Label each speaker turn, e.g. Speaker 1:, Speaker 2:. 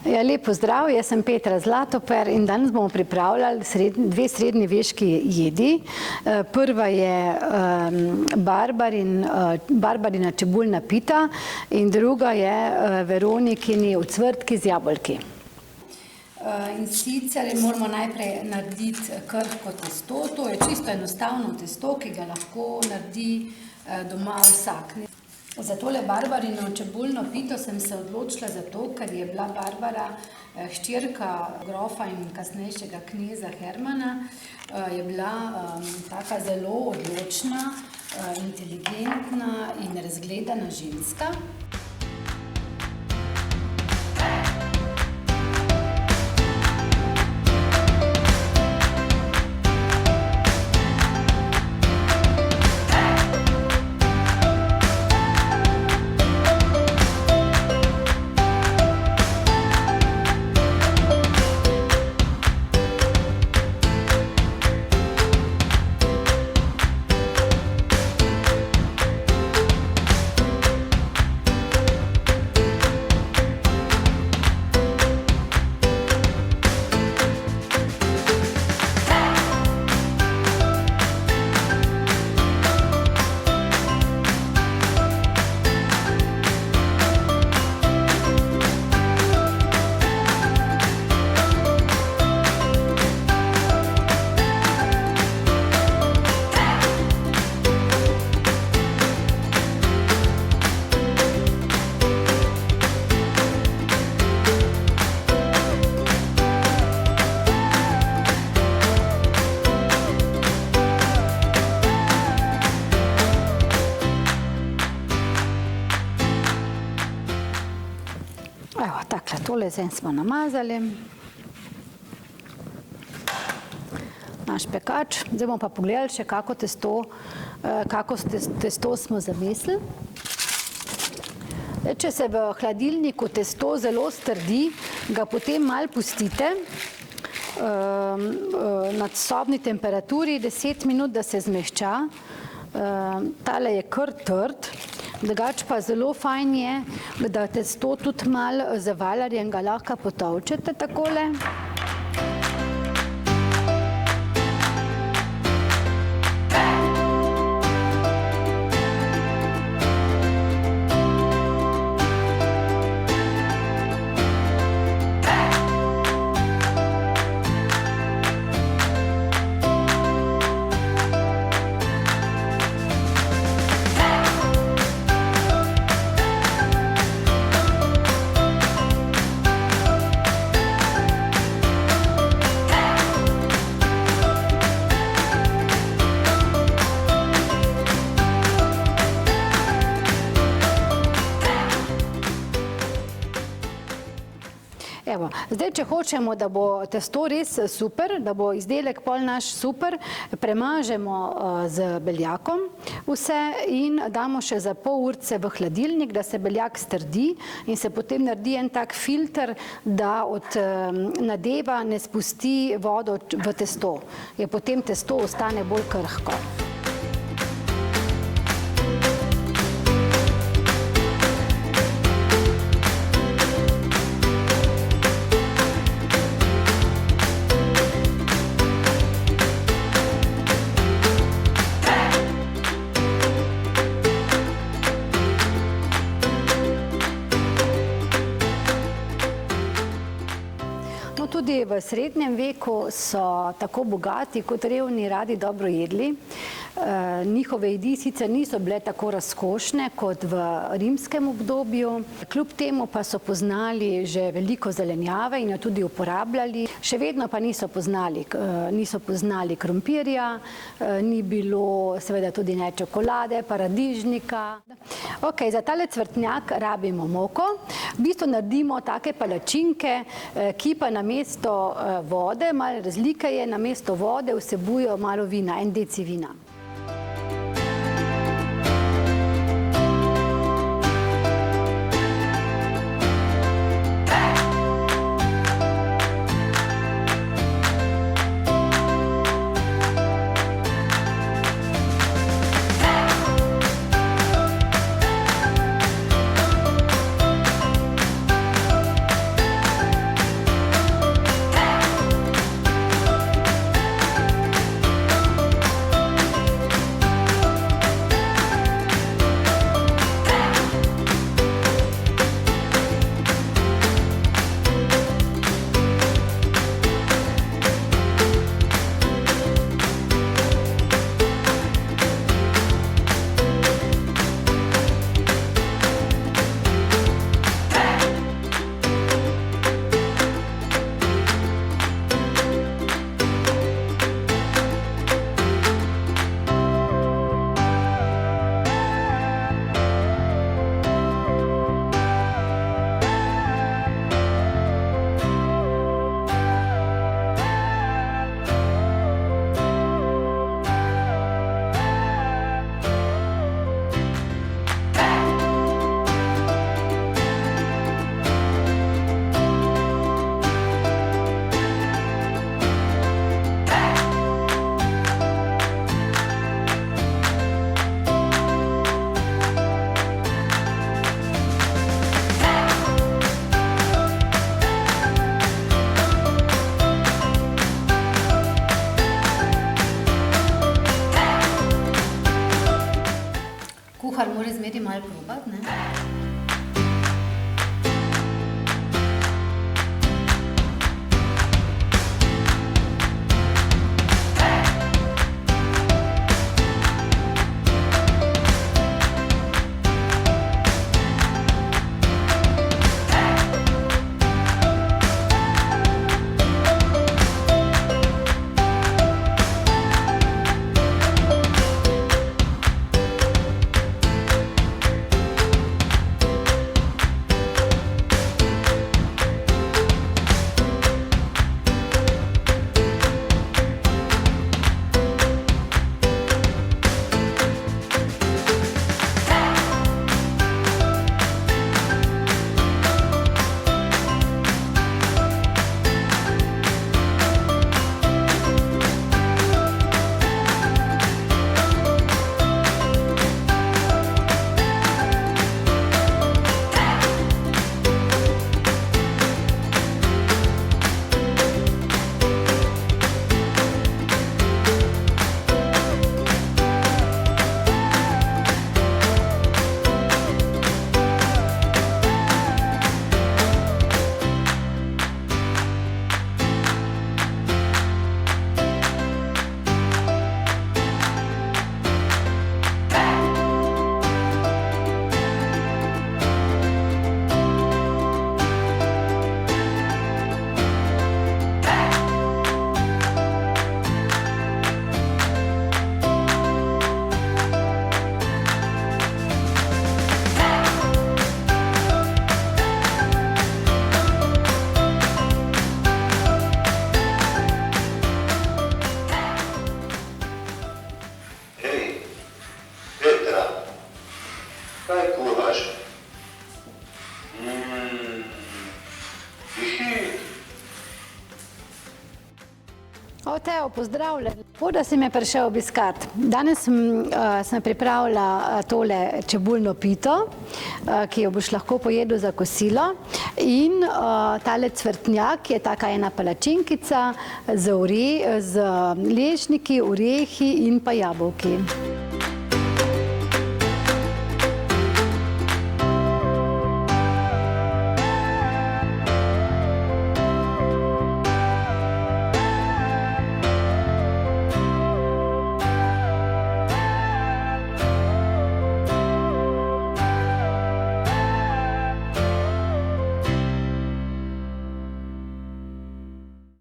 Speaker 1: Ja, lep pozdrav, jaz sem Petra Zlatoper in danes bomo pripravljali dve srednjeveški jedi. Prva je barbarina čebulna pita in druga je Veronikini ocvrtki z jabolki. In sicer moramo najprej narediti krhko testo. To je čisto enostavno testo, ki ga lahko naredi doma vsak. Za tole barbarino čebulno pito sem se odločila zato, ker je bila Barbara hčerka grofa in kasnejšega kneza Hermana. Je bila taka zelo odločna, inteligentna in razgledana ženska. Evo, takle, tole zdaj smo namazali. Naš pekač. Zdaj bomo pa pogledali še kako testo smo zamislili. Če se v hladilniku testo zelo strdi, ga potem malo pustite na sobni temperaturi 10 minut, da se zmehča. Tale je kar trd. Drugače pa zelo fajn je, da testo tudi malo z valarjem ga lahko potolčete takole. Evo, zdaj, če hočemo, da bo testo res super, da bo izdelek pol naš super, premažemo z beljakom vse in damo še za pol urce v hladilnik, da se beljak strdi in se potem naredi en tak filter, da od nadeva ne spusti vodo v testo. Je potem testo ostane bolj krhko. Tudi v srednjem veku so tako bogati kot revni radi dobro jedli. Njihove jedi sicer niso bile tako razkošne kot v rimskem obdobju. Kljub temu pa so poznali že veliko zelenjave in jo tudi uporabljali. Še vedno pa niso poznali krompirja, ni bilo seveda tudi ne čokolade, paradižnika. Ok, za tale cvrtnjak rabimo moko. V bistvu naredimo take palačinke, ki pa namesto vode, malo razlike je, namesto vode vsebujejo malo vina, 1 deci vina. Zdravo, Teo, pozdravljen. Lepo, da si me prišel obiskat. Danes sem pripravila tole čebulno pito, ki jo boš lahko pojedel za kosilo. In tale cvrtnjak je taka ena palačinkica z lešniki, orehi in pa jabolki.